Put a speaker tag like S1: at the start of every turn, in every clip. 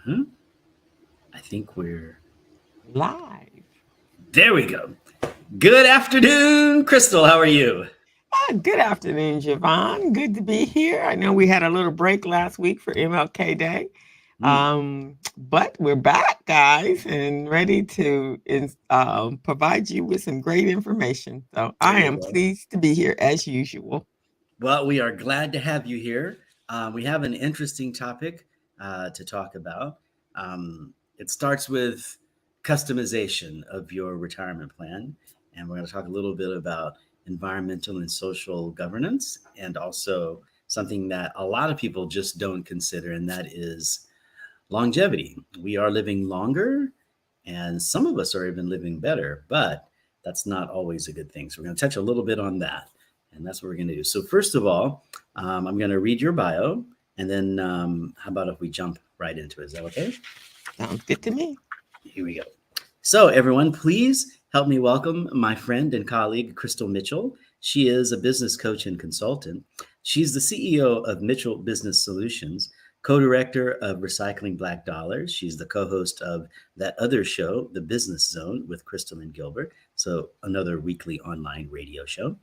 S1: hmm I think we're
S2: Live.
S1: there. We go. Good afternoon, Crystal. How are you?
S2: Good afternoon, Jevon. Good to be here. I know we had a little break last week for MLK Day,
S1: Mm,
S2: but we're back, guys, and ready to provide you with some great information. So
S1: there
S2: I
S1: you
S2: am
S1: go.
S2: pleased to be here as usual.
S1: Well, we are glad to have you here. We have an interesting topic to talk about. It starts with customization of your retirement plan, and we're going to talk a little bit about environmental and social governance, and also something that a lot of people just don't consider, and that is longevity. We are living longer, and some of us are even living better, but that's not always a good thing. So, we're going to touch a little bit on that, and that's what we're going to do. So, first of all, I'm going to read your bio, and then how about if we jump right into it? Is that okay?
S2: Sounds good to me.
S1: Here we go. So, everyone, please help me welcome my friend and colleague, Crystal Mitchell. She is a business coach and consultant. She's the CEO of Mitchell Business Solutions, co director of Recycling Black Dollars. She's the co host of that other show, The Business Zone, with Crystal and Gilbert. So, another weekly online radio show.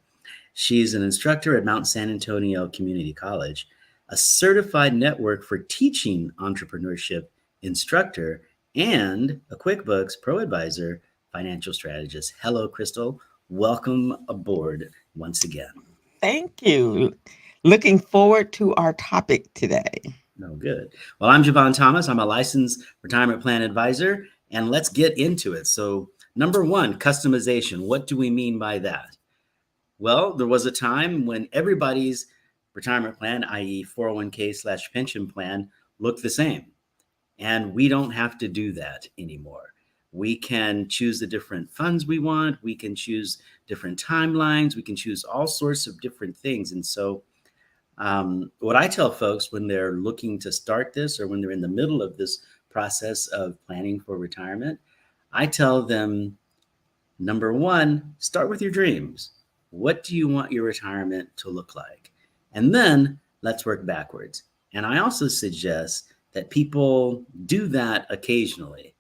S1: She's an instructor at Mount San Antonio Community College, a certified network for teaching entrepreneurship instructor, and a QuickBooks Pro Advisor financial strategist. Hello, Crystal. Welcome aboard once again.
S2: Thank you. Looking forward to our topic today.
S1: No, good. Well, I'm Jevon Thomas. I'm a licensed retirement plan advisor, and let's get into it. So, number one, customization. What do we mean by that? Well, there was a time when everybody's retirement plan, i.e., 401k/pension plan, looked the same. And we don't have to do that anymore. We can choose the different funds we want. We can choose different timelines. We can choose all sorts of different things. And so, what I tell folks when they're looking to start this or when they're in the middle of this process of planning for retirement, I tell them number one, start with your dreams. What do you want your retirement to look like? And then let's work backwards. And I also suggest that people do that occasionally.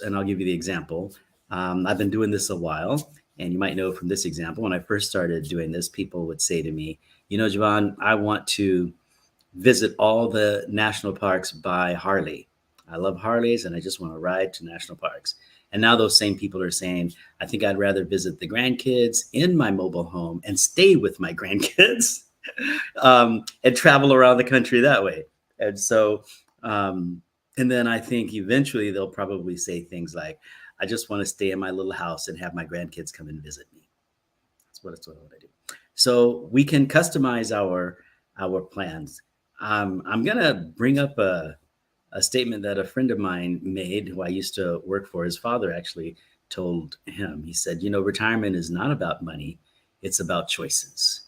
S1: And I'll give you the example. I've been doing this a while, and you might know from this example, when I first started doing this, people would say to me, you know, Jevon, I want to visit all the national parks by Harley. I love Harleys and I just want to ride to national parks. And now those same people are saying, I think I'd rather visit the grandkids in my mobile home and stay with my grandkids and travel around the country that way. And so, and then I think eventually they'll probably say things like, I just want to stay in my little house and have my grandkids come and visit me. That's what I want to do. So we can customize our plans. I'm gonna bring up a statement that a friend of mine made who I used to work for. His father actually told him, he said, you know, retirement is not about money, it's about choices.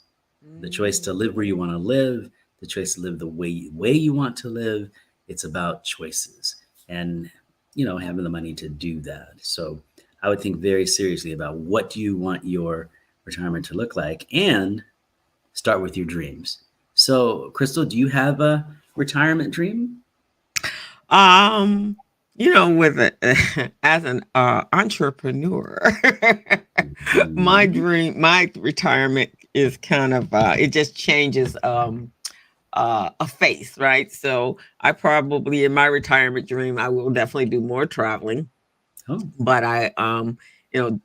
S1: The choice to live where you want to live, the choice to live the way you want to live. It's about choices and, you know, having the money to do that. So I would think very seriously about what do you want your retirement to look like and start with your dreams. So, Crystal, do you have a retirement dream?
S2: Um, with as an entrepreneur, my
S1: Mhm.
S2: dream, my retirement is kind of it just changes a face, right? So I probably in my retirement dream, I will definitely do more traveling,
S1: Oh,
S2: but you know,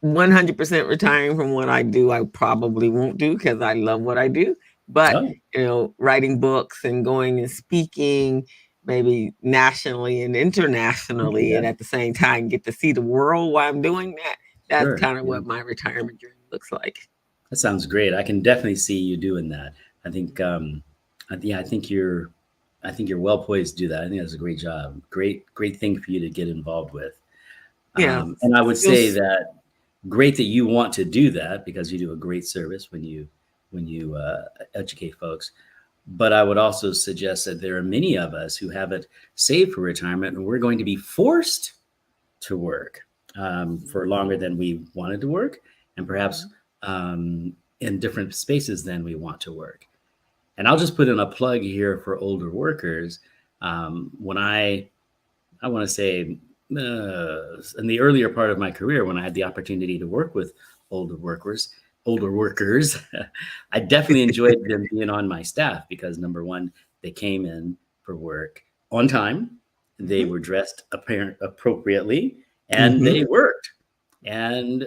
S2: 100% retiring from what I do, I probably won't do because I love what I do. But,
S1: oh,
S2: writing books and going and speaking, maybe nationally and internationally,
S1: yeah,
S2: and at the same time get to see the world while I'm doing that. That's
S1: sure.
S2: kind of
S1: Yeah,
S2: what my retirement dream looks like.
S1: that sounds great. I can definitely see you doing that. I think, yeah, I think you're well poised to do that. I think that's a great job. Great thing for you to get involved with.
S2: Yeah.
S1: And I would say
S2: Feels,
S1: that great that you want to do that because you do a great service when you educate folks. But I would also suggest that there are many of us who haven't saved for retirement, and we're going to be forced to work for longer than we wanted to work, and perhaps
S2: Mhm.
S1: in different spaces than we want to work. And I'll just put in a plug here for older workers. When I want to say in the earlier part of my career, when I had the opportunity to work with older workers, I definitely enjoyed them being on my staff because number one, they came in for work on time, they were dressed appropriately, and
S2: Mm-hmm.
S1: they worked. And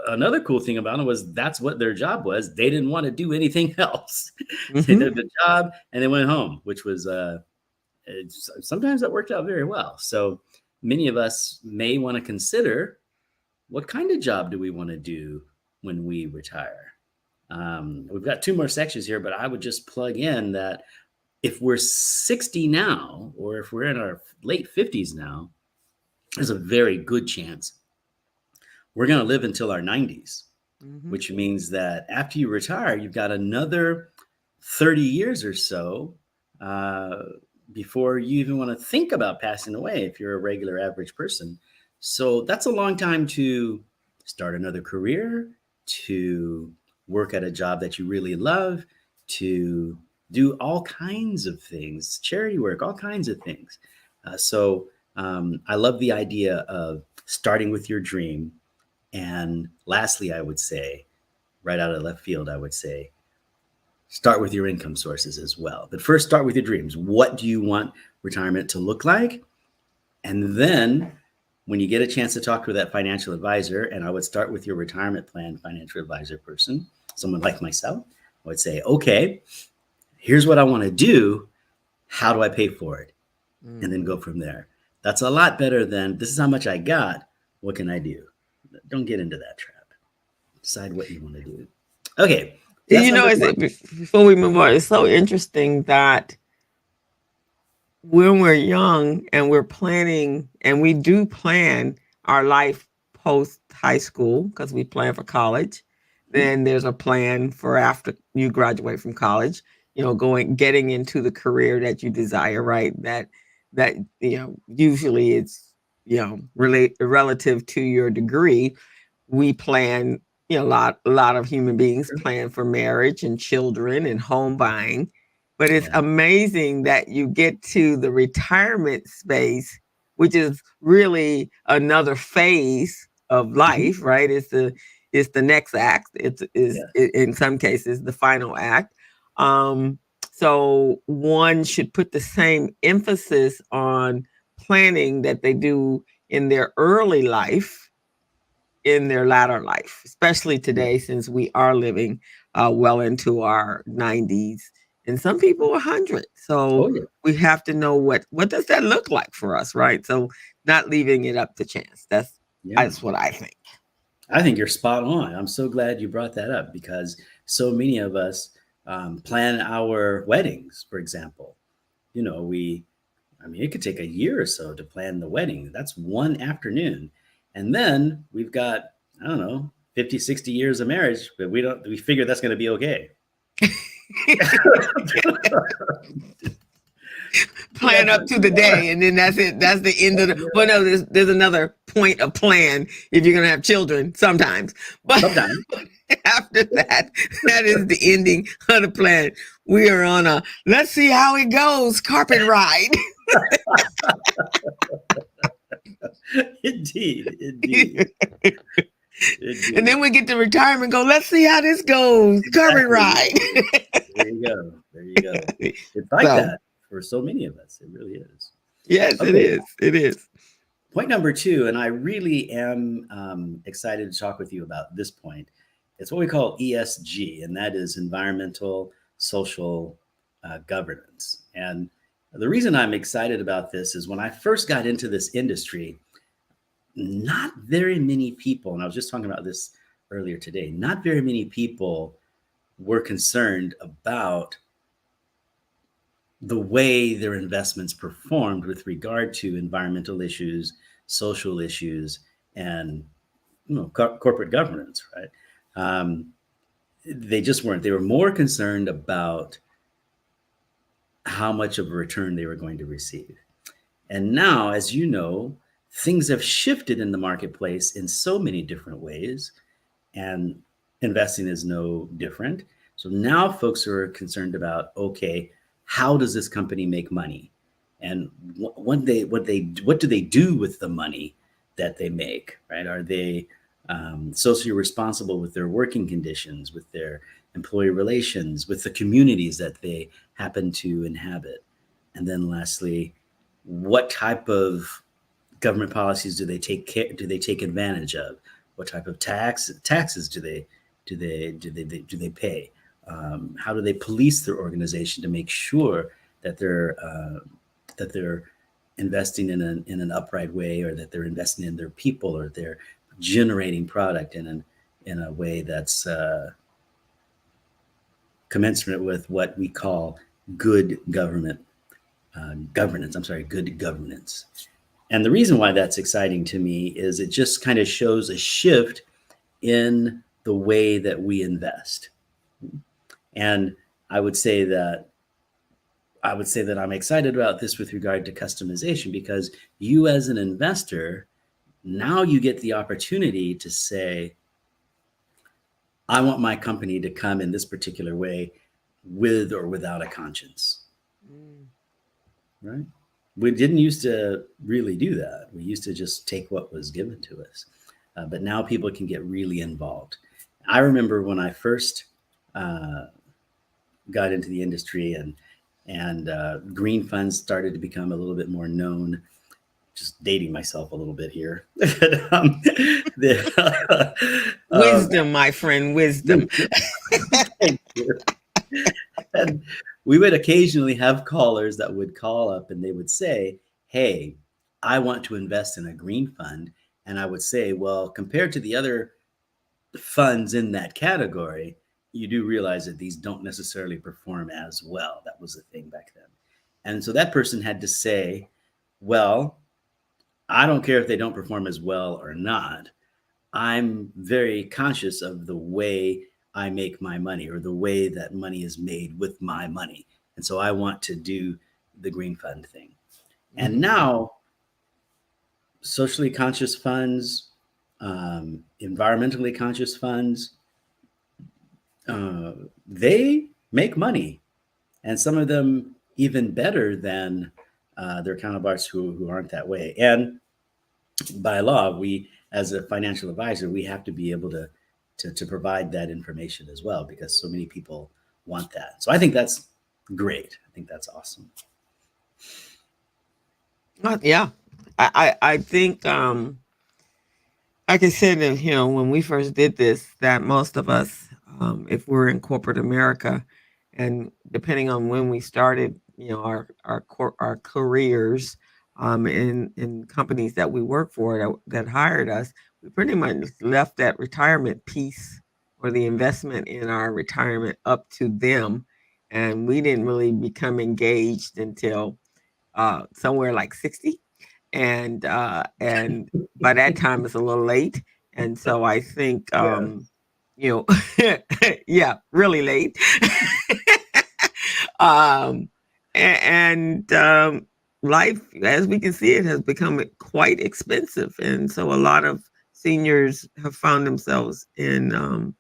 S1: another cool thing about it was that's what their job was. They didn't want to do anything else. They
S2: Mm-hmm.
S1: did the job and they went home, which was sometimes that worked out very well. So many of us may want to consider what kind of job do we want to do when we retire. We've got two more sections here, but I would just plug in that if we're 60 now, or if we're in our late 50s now, there's a very good chance we're going to live until our 90s,
S2: Mm-hmm.
S1: which means that after you retire, you've got another 30 years or so uh, before you even want to think about passing away if you're a regular average person. So that's a long time to start another career, to work at a job that you really love, to do all kinds of things, charity work, all kinds of things. I love the idea of starting with your dream. And lastly, I would say, right out of left field, I would say, start with your income sources as well. But first, start with your dreams. What do you want retirement to look like? And then, when you get a chance to talk to that financial advisor, and I would start with your retirement plan financial advisor person, someone like myself, I would say, okay, here's what I want to do. How do I pay for it? And then go from there. That's a lot better than this is how much I got. What can I do? Don't get into that trap. Decide what you want to do. Okay. So that's
S2: You know,
S1: number one.
S2: before we move on, it's so interesting that when we're young and we're planning, and we do plan our life post high school because we plan for college, then there's a plan for after you graduate from college, getting into the career that you desire, right? That usually it's relative to your degree. We plan, a lot of human beings plan for marriage and children and home buying, but it's
S1: Yeah.
S2: amazing that you get to the retirement space, which is really another phase of
S1: Mhm.
S2: life, right? It's the next act.
S1: Yeah.
S2: In some cases the final act. Um, so one should put the same emphasis on planning that they do in their early life in their latter life, especially today, since we are living well into our 90s and some people 100. So
S1: Oh, yeah.
S2: we have to know what does that look like for us, right? So not leaving it up to chance.
S1: Yeah.
S2: That's what I think.
S1: I think you're spot on. I'm so glad you brought that up because so many of us plan our weddings, for example. I mean, it could take a year or so to plan the wedding. That's one afternoon. And then we've got, I don't know, 50, 60 years of marriage, but we figure that's going to be okay.
S2: Plan up to the day, and then that's it. That's the end of the. Well, no, there's another point of plan if you're gonna have children sometimes, but
S1: Sometimes.
S2: after that, that is the ending of the plan. We are on a let's see how it goes carpet ride.
S1: Indeed. Indeed.
S2: And
S1: Indeed.
S2: then we get to retirement. Go. Let's see how this goes. Carpet
S1: Exactly.
S2: ride.
S1: There you go. There you go. It's like
S2: So
S1: that for so many of us. It really is.
S2: yes, it
S1: Okay.
S2: is. It is.
S1: Point number two, and I really am excited to talk with you about this point. It's what we call ESG, and that is environmental, social governance. And the reason I'm excited about this is when I first got into this industry, not very many people, and I was just talking about this earlier today, not very many people were concerned about the way their investments performed with regard to environmental issues, social issues, and corporate governance. Right? They just weren't. They were more concerned about how much of a return they were going to receive. And now, as you know, things have shifted in the marketplace in so many different ways, and investing is no different. So now folks are concerned about, okay, how does this company make money? and what do they do with the money that they make, right? Are they socially responsible with their working conditions, with their employee relations, with the communities that they happen to inhabit? And then lastly, what type of government policies do they take advantage of? What type of taxes do they pay? How do they police their organization to make sure that they're investing in an upright way, or that they're investing in their people, or they're generating product in a way that's commensurate with what we call good governance. I'm sorry, good governance. And the reason why that's exciting to me is it just kind of shows a shift in the way that we invest. And I would say that I'm excited about this with regard to customization, because you as an investor, now you get the opportunity to say, I want my company to come in this particular way, with or without a conscience. Right? We didn't used to really do that. We used to just take what was given to us. But now people can get really involved. I remember when I first got into the industry, and green funds started to become a little bit more known. Just dating myself a little bit here.
S2: Wisdom, my friend, wisdom.
S1: Thank you. And we would occasionally have callers that would call up and they would say, hey, I want to invest in a green fund. And I would say, well, compared to the other funds in that category, you do realize that these don't necessarily perform as well. That was the thing back then. And so that person had to say, well, I don't care if they don't perform as well or not. I'm very conscious of the way I make my money, or the way that money is made with my money. And so I want to do the green fund thing. And now socially conscious funds, environmentally conscious funds, they make money, and some of them even better than their counterparts who aren't that way. And by law, we, as a financial advisor, we have to be able to provide that information as well, because so many people want that. So I think that's great. I think that's awesome.
S2: Yeah, I think like I said, when we first did this, that most of us, if we're in corporate America, and depending on when we started, our careers, in companies that we work for, that hired us, we pretty much left that retirement piece, or the investment in our retirement, up to them, and we didn't really become engaged until somewhere like 60, and by that time it's a little late, and so I think yeah, really late. um and life, as we can see, it has become quite expensive, and so a lot of seniors have found themselves in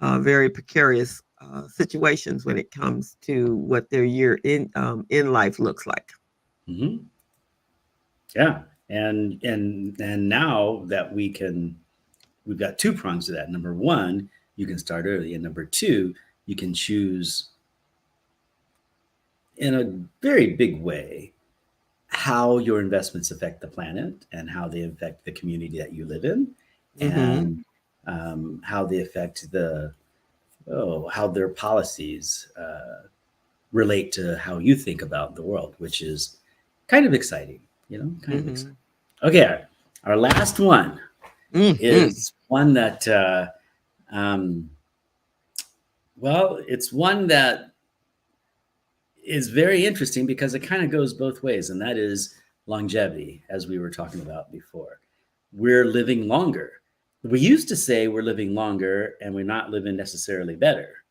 S2: very precarious situations when it comes to what their year in life looks like.
S1: Mm-hmm. Yeah, and now that we've got two prongs to that. Number one, you can start early, and number two, you can choose in a very big way how your investments affect the planet, and how they affect the community that you live in, and how they affect how their policies relate to how you think about the world, which is kind of exciting, kind of exciting. Okay, our last one is one that, it's one that is very interesting, because it kind of goes both ways, and that is longevity, as we were talking about before. We're living longer. We used to say we're living longer and we're not living necessarily better.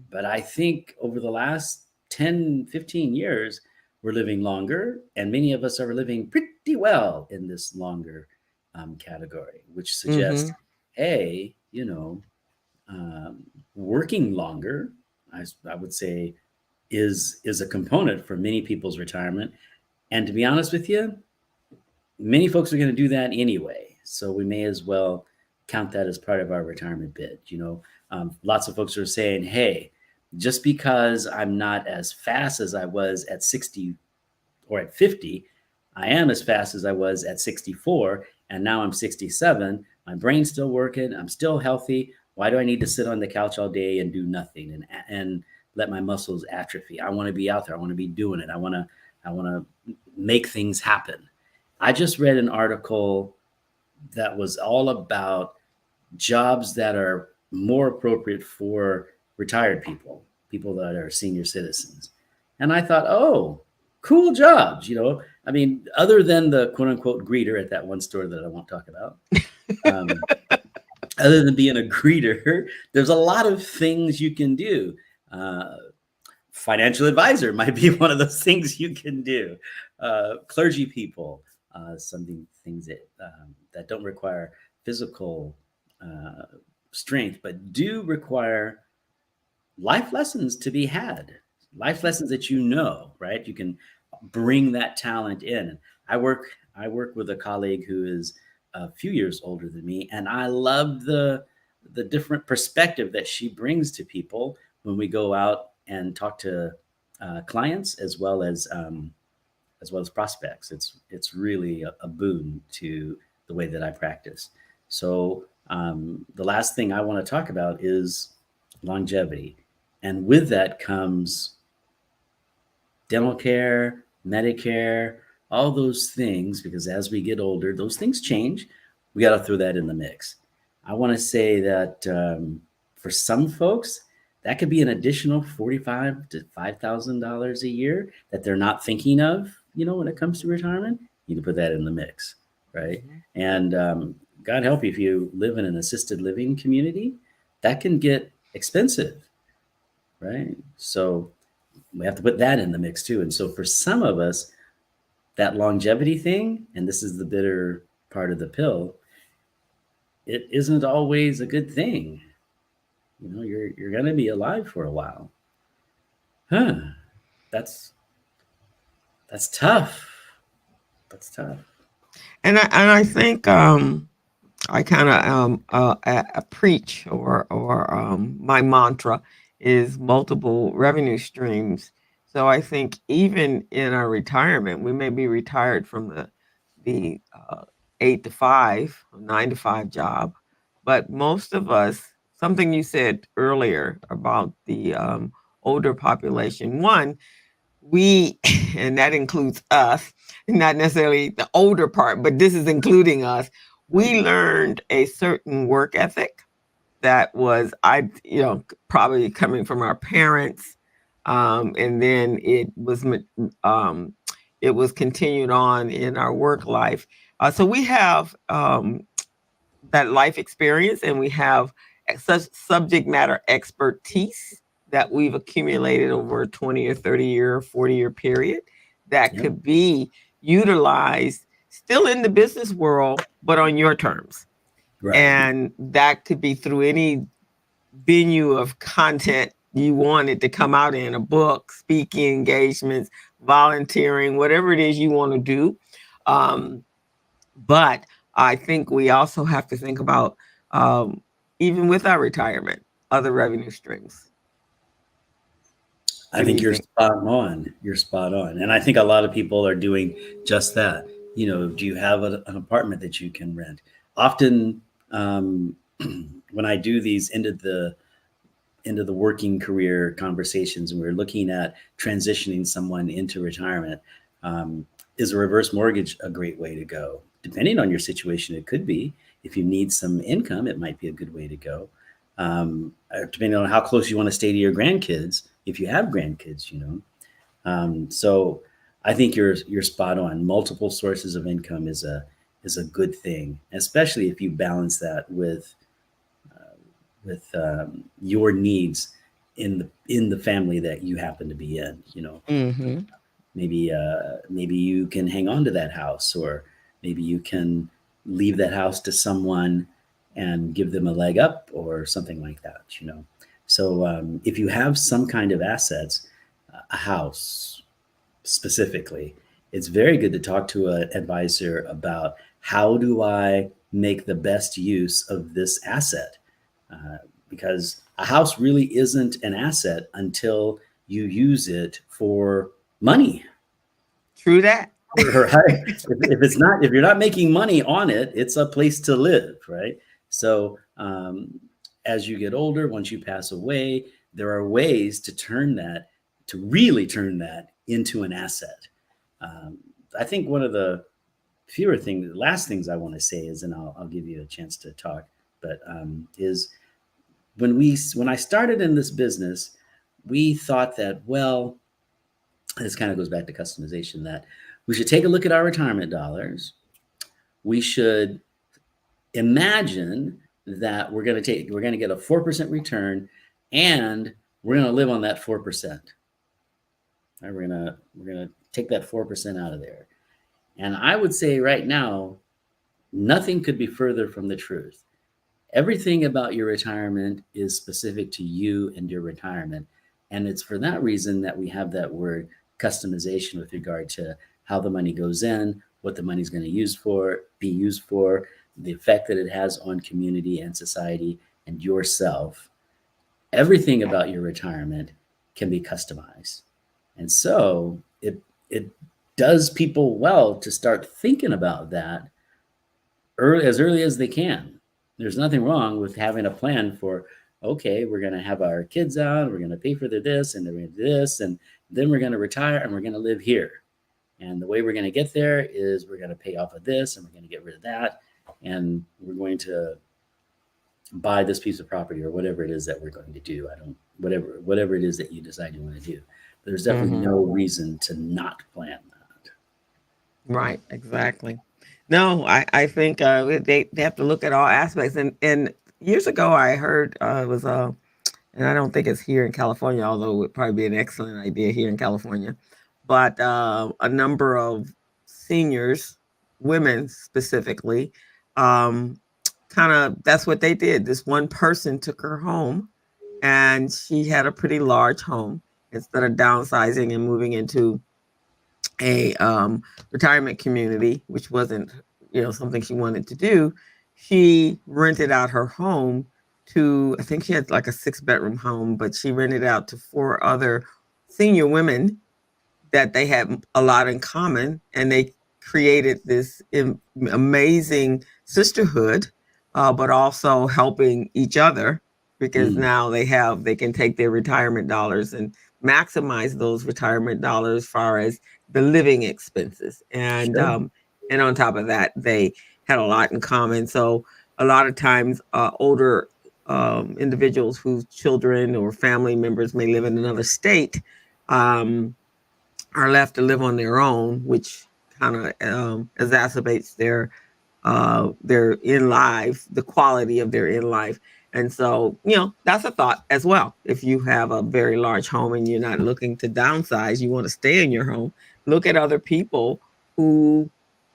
S1: But I think over the last 10, 15 years, we're living longer, and many of us are living pretty well in this longer category, which suggests, hey, working longer, I would say, is a component for many people's retirement. And to be honest with you, many folks are going to do that anyway. So we may as well count that as part of our retirement bid. Lots of folks are saying, hey, just because I'm not as fast as I was at 60 or at 50, I am as fast as I was at 64. And now I'm 67. My brain's still working. I'm still healthy. Why do I need to sit on the couch all day and do nothing and let my muscles atrophy? I want to be out there. I want to be doing it. I want to make things happen. I just read an article that was all about jobs that are more appropriate for retired people, people that are senior citizens. And I thought, oh, cool jobs. I mean, other than the quote unquote greeter at that one store that I won't talk about, other than being a greeter, there's a lot of things you can do. Financial advisor might be one of those things you can do. Clergy people, things that don't require physical strength, but do require life lessons to be had. Life lessons that right? You can bring that talent in. I work with a colleague who is a few years older than me, and I love the different perspective that she brings to people when we go out and talk to clients as well as prospects. It's really a boon to the way that I practice. So the last thing I want to talk about is longevity, and with that comes dental care, Medicare, all those things, because as we get older, those things change. We got to throw that in the mix. I want to say that for some folks, that could be an additional $45,000 to $5,000 a year that they're not thinking of, when it comes to retirement. You can put that in the mix, right? Mm-hmm. And God help you, if you live in an assisted living community, that can get expensive, right? So we have to put that in the mix too. And so for some of us, that longevity thing, and this is the bitter part of the pill, it isn't always a good thing. You're going to be alive for a while. That's tough. That's tough.
S2: And I think I kind of preach or my mantra is multiple revenue streams. So I think even in our retirement, we may be retired from the 8 to 5, 9 to 5 job, but most of us, something you said earlier about the older population, one, we, and that includes us, not necessarily the older part, but this is including us. We learned a certain work ethic that was, probably coming from our parents. And then it was continued on in our work life. So we have that life experience, and we have such subject matter expertise that we've accumulated over a 20 or 30 year, 40-year period that could be utilized still in the business world, but on your terms. Right. And that could be through any venue of content you wanted to come out in, a book, speaking engagements, volunteering, whatever it is you want to do. But I think we also have to think about, even with our retirement, other revenue streams.
S1: I think you're spot on. You're spot on. And I think a lot of people are doing just that. Do you have an apartment that you can rent? Often when I do these end of the working career conversations, and we're looking at transitioning someone into retirement, is a reverse mortgage a great way to go? Depending on your situation, it could be. If you need some income, it might be a good way to go. Depending on how close you want to stay to your grandkids, if you have grandkids, So I think you're spot on. Multiple sources of income is a good thing, especially if you balance that with your needs in the family that you happen to be in.
S2: Mm-hmm.
S1: Maybe you can hang on to that house, or maybe you can leave that house to someone and give them a leg up or something like that. So if you have some kind of assets, a house specifically, it's very good to talk to an advisor about how do I make the best use of this asset, because a house really isn't an asset until you use it for money.
S2: True that.
S1: Right. If you're not making money on it, it's a place to live, right? So as you get older, once you pass away, there are ways to really turn that into an asset. I think one of the last things I want to say is, and I'll give you a chance to talk, but is when I started in this business, we thought that, well, this kind of goes back to customization, that we should take a look at our retirement dollars. We should imagine that we're going to get a 4% return, and we're going to live on that 4%. Right? We're going to take that 4% out of there. And I would say right now, nothing could be further from the truth. Everything about your retirement is specific to you and your retirement. And it's for that reason that we have that word customization with regard to how the money goes in, what the money's going to be used for, the effect that it has on community and society and yourself. Everything about your retirement can be customized. And so it does people well to start thinking about that as early as they can. There's nothing wrong with having a plan for, okay, we're going to have our kids out, we're going to pay for this, and then we're going to do this, and then we're going to retire, and we're going to live here. And the way we're going to get there is we're going to pay off of this, and we're going to get rid of that, and we're going to buy this piece of property or whatever it is that we're going to do. Whatever it is that you decide you want to do. There's definitely no reason to not plan that.
S2: Right, exactly. No, I think they have to look at all aspects. And years ago, I heard it was and I don't think it's here in California, although it would probably be an excellent idea here in California. But a number of seniors, women specifically, kind of that's what they did. This one person took her home, and she had a pretty large home. Instead of downsizing and moving into a retirement community, which wasn't something she wanted to do, she rented out her home to, I think she had like a 6-bedroom home, but she rented out to 4 other senior women that they had a lot in common, and they created this amazing sisterhood, but also helping each other, because now they can take their retirement dollars and maximize those retirement dollars as far as the living expenses. And and on top of that, they had a lot in common. So a lot of times older individuals whose children or family members may live in another state are left to live on their own, which kind of exacerbates their in life, the quality of their in life. And so, that's a thought as well. If you have a very large home and you're not looking to downsize, you want to stay in your home, look at other people who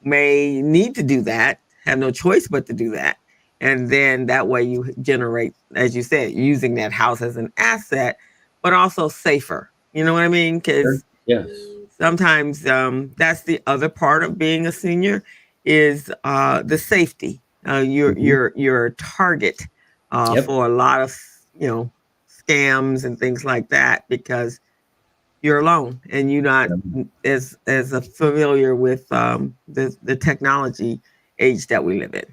S2: may need to do that, have no choice but to do that. And then that way you generate, as you said, using that house as an asset, but also safer. You know what I mean? Because sometimes that's the other part of being a senior is the safety. You're a target for a lot of scams and things like that, because you're alone and you're not as familiar with the technology age that we live in.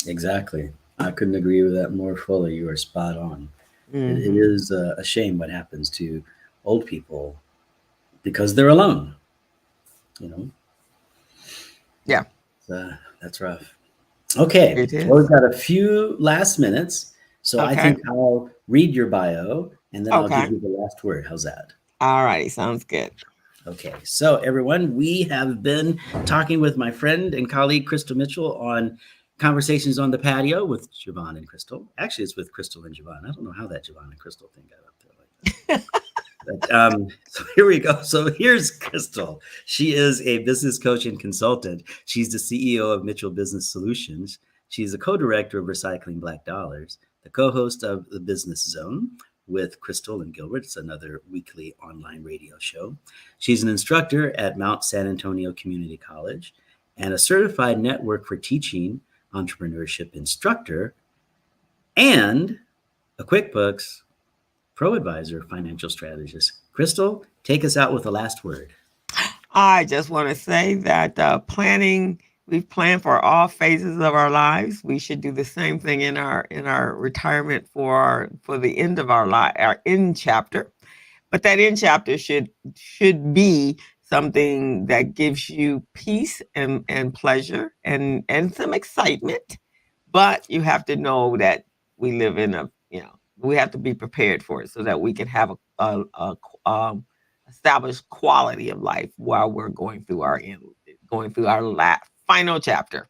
S1: Exactly. I couldn't agree with that more fully. You are spot on. It is a shame what happens to old people because they're alone.
S2: Yeah.
S1: That's rough. Okay. Well, we've got a few last minutes. So I think I'll read your bio and then I'll give you the last word. How's that?
S2: All right. Sounds good.
S1: Okay. So everyone, we have been talking with my friend and colleague, Crystal Mitchell, on Conversations on the Patio with Jevon and Crystal. Actually, it's with Crystal and Jevon. I don't know how that Jevon and Crystal thing got up there like that. But, so here we go. So here's Crystal. She is a business coach and consultant. She's the CEO of Mitchell Business Solutions. She's a co-director of Recycling Black Dollars, the co-host of The Business Zone, with Crystal and Gilbert. It's another weekly online radio show. She's an instructor at Mount San Antonio Community College and a certified network for teaching entrepreneurship instructor and a QuickBooks Pro Advisor financial strategist. Crystal, take us out with the last word.
S2: I just want to say that we've planned for all phases of our lives. We should do the same thing in our retirement for the end of our life, our end chapter. But that end chapter should be something that gives you peace and pleasure and some excitement. But you have to know that we live in we have to be prepared for it so that we can have a established quality of life while we're going through our final chapter.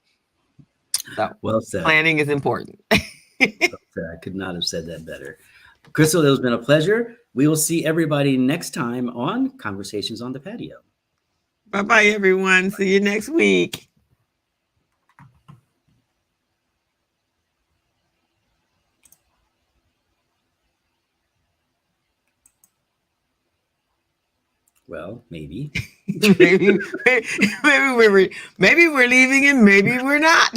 S2: So,
S1: well said.
S2: Planning is important.
S1: Well said. I could not have said that better. Crystal, it has been a pleasure. We will see everybody next time on Conversations on the Patio.
S2: Bye-bye, everyone. See you next week.
S1: Well, maybe.
S2: maybe we're leaving and maybe we're not.